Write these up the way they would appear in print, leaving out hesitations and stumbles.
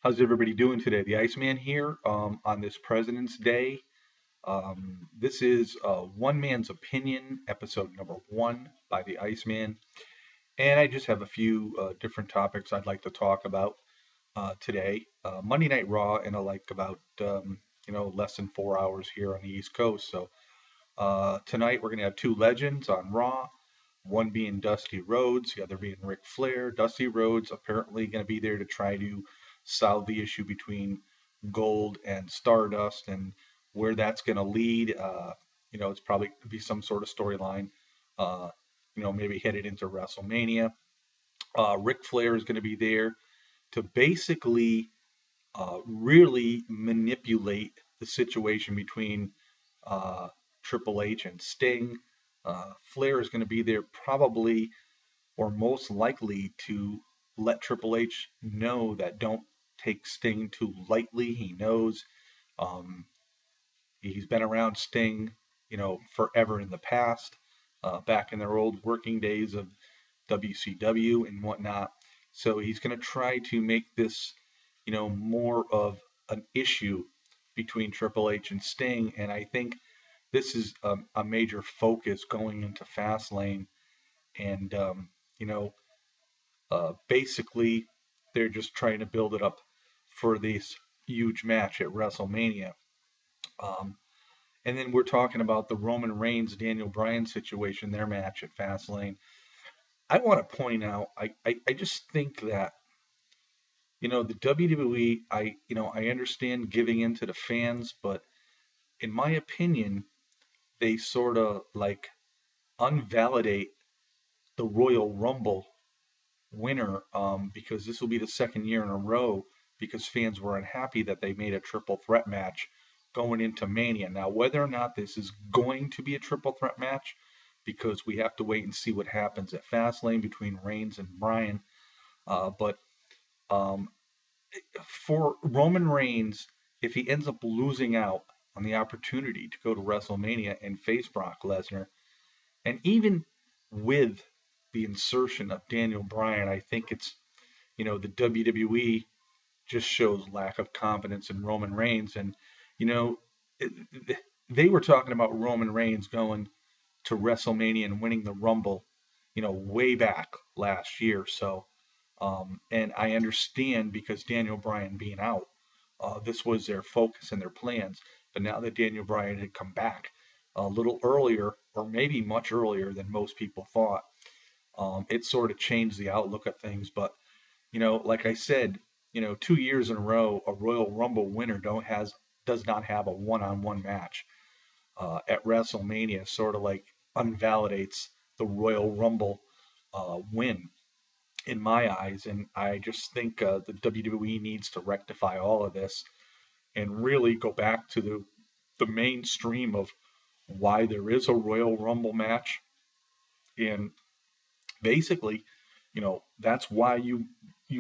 How's everybody doing today? The Iceman here on this President's Day. This is One Man's Opinion, episode number 1 by the Iceman. And I just have a few different topics I'd like to talk about today. Monday Night Raw in about less than 4 hours here on the East Coast. So tonight we're going to have two legends on Raw. One being Dusty Rhodes, the other being Ric Flair. Dusty Rhodes apparently going to be there to try to solve the issue between Gold and Stardust and where that's going to lead. It's probably going to be some sort of storyline. Maybe headed into WrestleMania. Ric Flair is going to be there to basically really manipulate the situation between uh, Triple H and Sting. Flair is going to be there probably or most likely to let Triple H know that don't take Sting too lightly. He knows um, he's been around Sting, forever in the past, back in their old working days of WCW and whatnot. So he's going to try to make this, more of an issue between Triple H and Sting. And I think this is a major focus going into Fastlane. And, basically, they're just trying to build it up for this huge match at WrestleMania. Um, and then we're talking about the Roman Reigns Daniel Bryan situation, their match at Fastlane. I want to point out, I just think that, the WWE, I understand giving in to the fans, but in my opinion, they sort of like unvalidate the Royal Rumble winner, because this will be the second year in a row because fans were unhappy that they made a triple threat match going into Mania. Now, whether or not this is going to be a triple threat match, because we have to wait and see what happens at Fastlane between Reigns and Bryan. But um, for Roman Reigns, if he ends up losing out on the opportunity to go to WrestleMania and face Brock Lesnar, and even with the insertion of Daniel Bryan, I think it's, the WWE just shows lack of confidence in Roman Reigns. And, you know, they were talking about Roman Reigns going to WrestleMania and winning the Rumble, way back last year. So, and I understand because Daniel Bryan being out, this was their focus and their plans. But now that Daniel Bryan had come back a little earlier, or maybe much earlier than most people thought, it sort of changed the outlook of things. But like I said, 2 years in a row, a Royal Rumble winner does not have a one-on-one match at WrestleMania. Sort of like unvalidates the Royal Rumble win in my eyes, and I just think the WWE needs to rectify all of this and really go back to the mainstream of why there is a Royal Rumble match. And basically, that's why you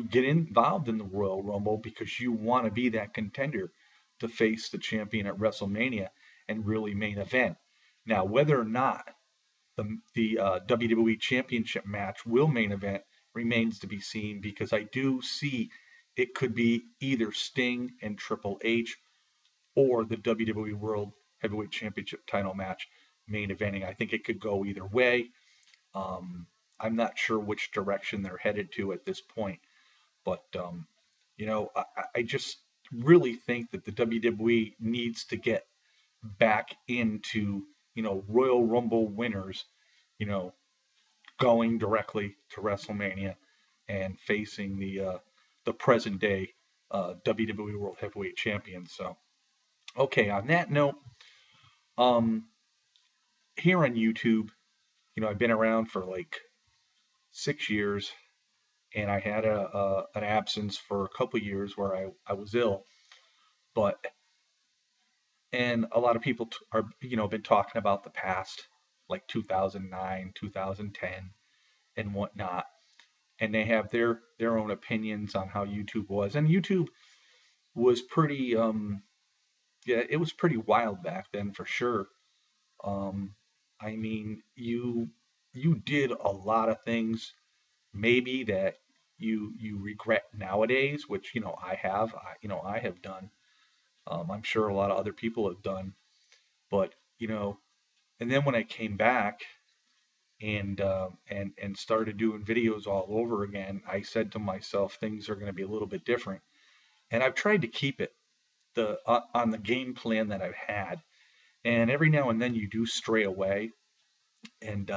get involved in the Royal Rumble, because you want to be that contender to face the champion at WrestleMania and really main event. Now, whether or not the WWE Championship match will main event remains to be seen, because I do see it could be either Sting and Triple H or the WWE World Heavyweight Championship title match main eventing. I think it could go either way. Um, I'm not sure which direction they're headed to at this point, but I just really think that the WWE needs to get back into Royal Rumble winners, you know, going directly to WrestleMania and facing the present day WWE World Heavyweight Champion. So, okay, on that note, um, here on YouTube, I've been around for like 6 years, and I had an absence for a couple years where I was ill, but and a lot of people are been talking about the past, like 2009, 2010, and whatnot, and they have their own opinions on how YouTube was, and YouTube was pretty yeah, it was pretty wild back then for sure. Um, I mean, you did a lot of things maybe that you regret nowadays, which I have done. I'm sure a lot of other people have done, but and then when I came back and started doing videos all over again, I said to myself, things are going to be a little bit different, and I've tried to keep it on the game plan that I've had. And every now and then you do stray away, and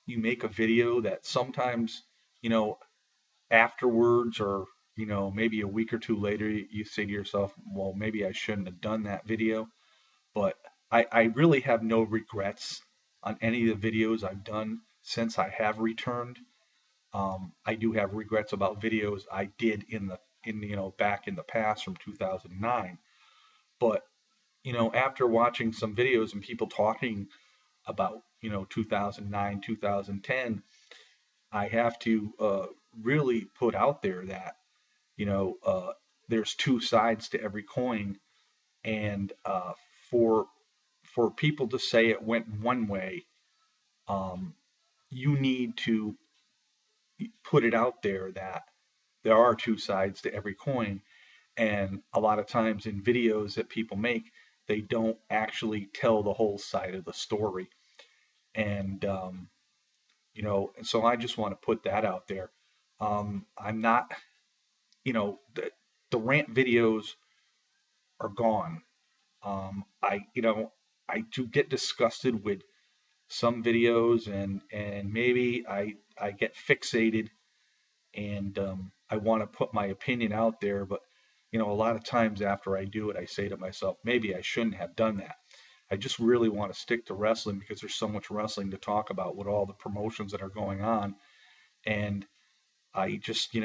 you make a video that sometimes, you know, afterwards, or maybe a week or two later, you say to yourself, well, maybe I shouldn't have done that video. But I really have no regrets on any of the videos I've done since I have returned. I do have regrets about videos I did back in the past from 2009. But after watching some videos and people talking about 2009, 2010, I have to really put out there that you know uh, there's two sides to every coin, and for for people to say it went one way, um, you need to put it out there that there are two sides to every coin. And a lot of times in videos that people make, they don't actually tell the whole side of the story. And and so I just want to put that out there. I'm not, the rant videos are gone. I do get disgusted with some videos, and maybe I get fixated, and I want to put my opinion out there, but a lot of times after I do it, I say to myself, maybe I shouldn't have done that. I just really want to stick to wrestling because there's so much wrestling to talk about with all the promotions that are going on. And I just,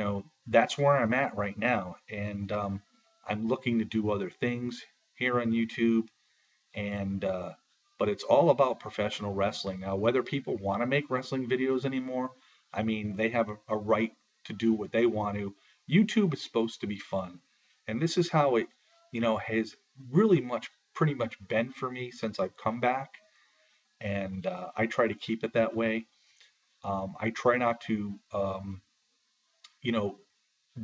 that's where I'm at right now. And I'm looking to do other things here on YouTube. And, but it's all about professional wrestling. Now, whether people want to make wrestling videos anymore, I mean, they have a right to do what they want to. YouTube is supposed to be fun. And this is how it, has really pretty much been for me since I've come back. And I try to keep it that way. I try not to, you know,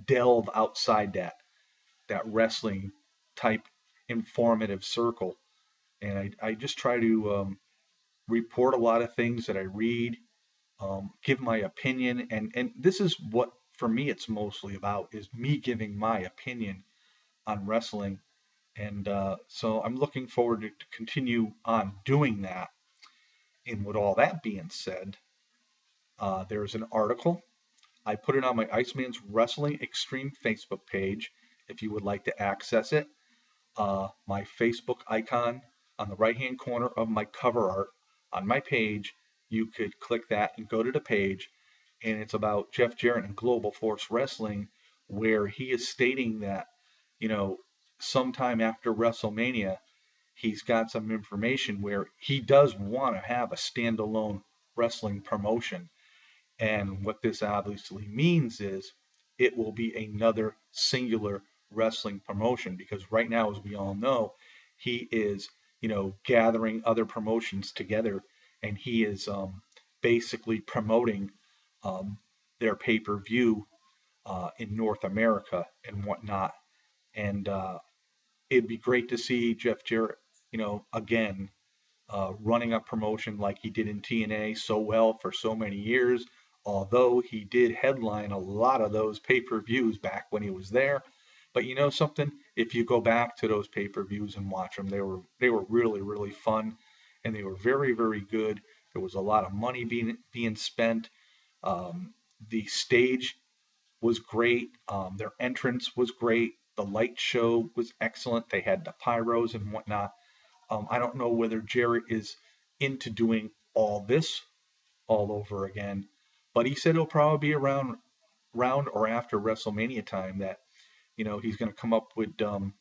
delve outside that wrestling type informative circle, and I just try to report a lot of things that I read, give my opinion, and this is what for me it's mostly about, is me giving my opinion on wrestling. And so I'm looking forward to continue on doing that. And with all that being said, there's an article. I put it on my Iceman's Wrestling Extreme Facebook page if you would like to access it. My Facebook icon on the right hand corner of my cover art on my page, you could click that and go to the page. And it's about Jeff Jarrett and Global Force Wrestling, where he is stating that, you know, sometime after WrestleMania, he's got some information where he does want to have a standalone wrestling promotion. And what this obviously means is it will be another singular wrestling promotion, because right now, as we all know, he is, gathering other promotions together, and he is basically promoting um, their pay-per-view in North America and whatnot. And it'd be great to see Jeff Jarrett, again, running a promotion like he did in TNA so well for so many years, although he did headline a lot of those pay-per-views back when he was there. But you know something? If you go back to those pay-per-views and watch them, they were really, really fun, and they were very, very good. There was a lot of money being spent. The stage was great. Their entrance was great. The light show was excellent. They had the pyros and whatnot. I don't know whether Jarrett is into doing all this all over again, but he said it'll probably be around or after WrestleMania time that he's going to come up with an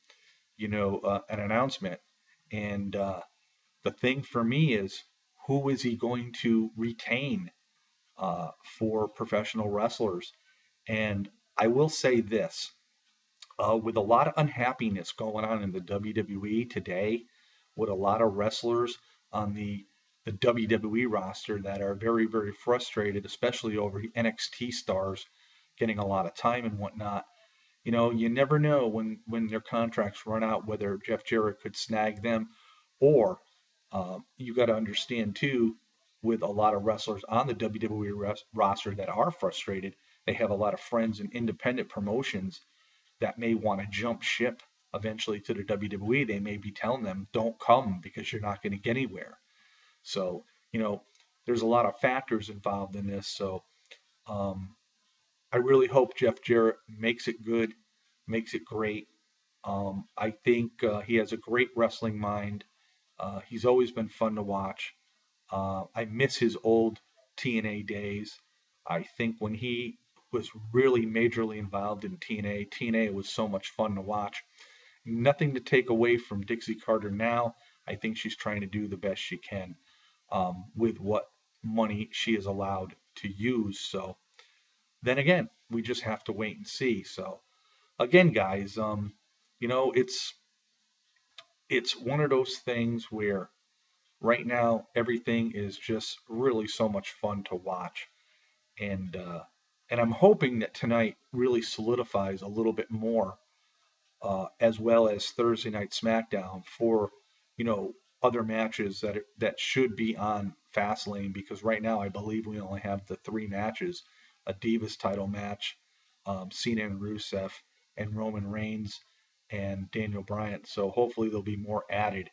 announcement. And the thing for me is, who is he going to retain for professional wrestlers? And I will say this: with a lot of unhappiness going on in the WWE today, with a lot of wrestlers on the WWE roster that are very, very frustrated, especially over the NXT stars, getting a lot of time and whatnot. You never know when their contracts run out whether Jeff Jarrett could snag them, or you got to understand too, with a lot of wrestlers on the WWE roster that are frustrated, they have a lot of friends in independent promotions that may want to jump ship eventually to the WWE. They may be telling them, don't come because you're not going to get anywhere. So, there's a lot of factors involved in this. So, um, I really hope Jeff Jarrett makes it good, makes it great. I think he has a great wrestling mind. He's always been fun to watch. I miss his old TNA days. I think when he was really majorly involved in TNA was so much fun to watch. Nothing to take away from Dixie Carter now. I think she's trying to do the best she can with what money she is allowed to use. So then again, we just have to wait and see. So again, guys, you know, it's it's one of those things where right now everything is just really so much fun to watch, and uh, and I'm hoping that tonight really solidifies a little bit more, as well as Thursday night SmackDown for you know other matches that should be on Fastlane, because right now I believe we only have the three matches: a Divas title match, Cena and Rusev, and Roman Reigns and Daniel Bryan. So hopefully there'll be more added.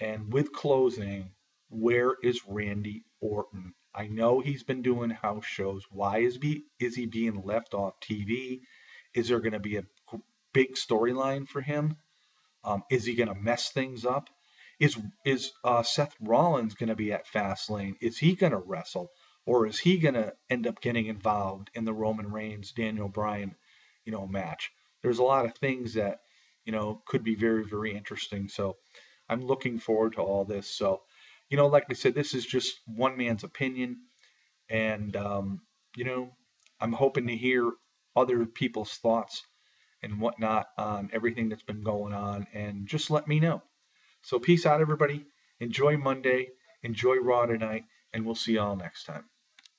And with closing, where is Randy Orton? I know he's been doing house shows. Why is he being left off TV? Is there going to be a big storyline for him? Is he going to mess things up? Is Seth Rollins going to be at Fastlane? Is he going to wrestle, or is he going to end up getting involved in the Roman Reigns Daniel Bryan, match? There's a lot of things that could be very very interesting. So I'm looking forward to all this. So like I said, this is just one man's opinion, and you know, I'm hoping to hear other people's thoughts and whatnot on everything that's been going on, and just let me know. So peace out, everybody. Enjoy Monday. Enjoy Raw tonight, and we'll see y'all next time.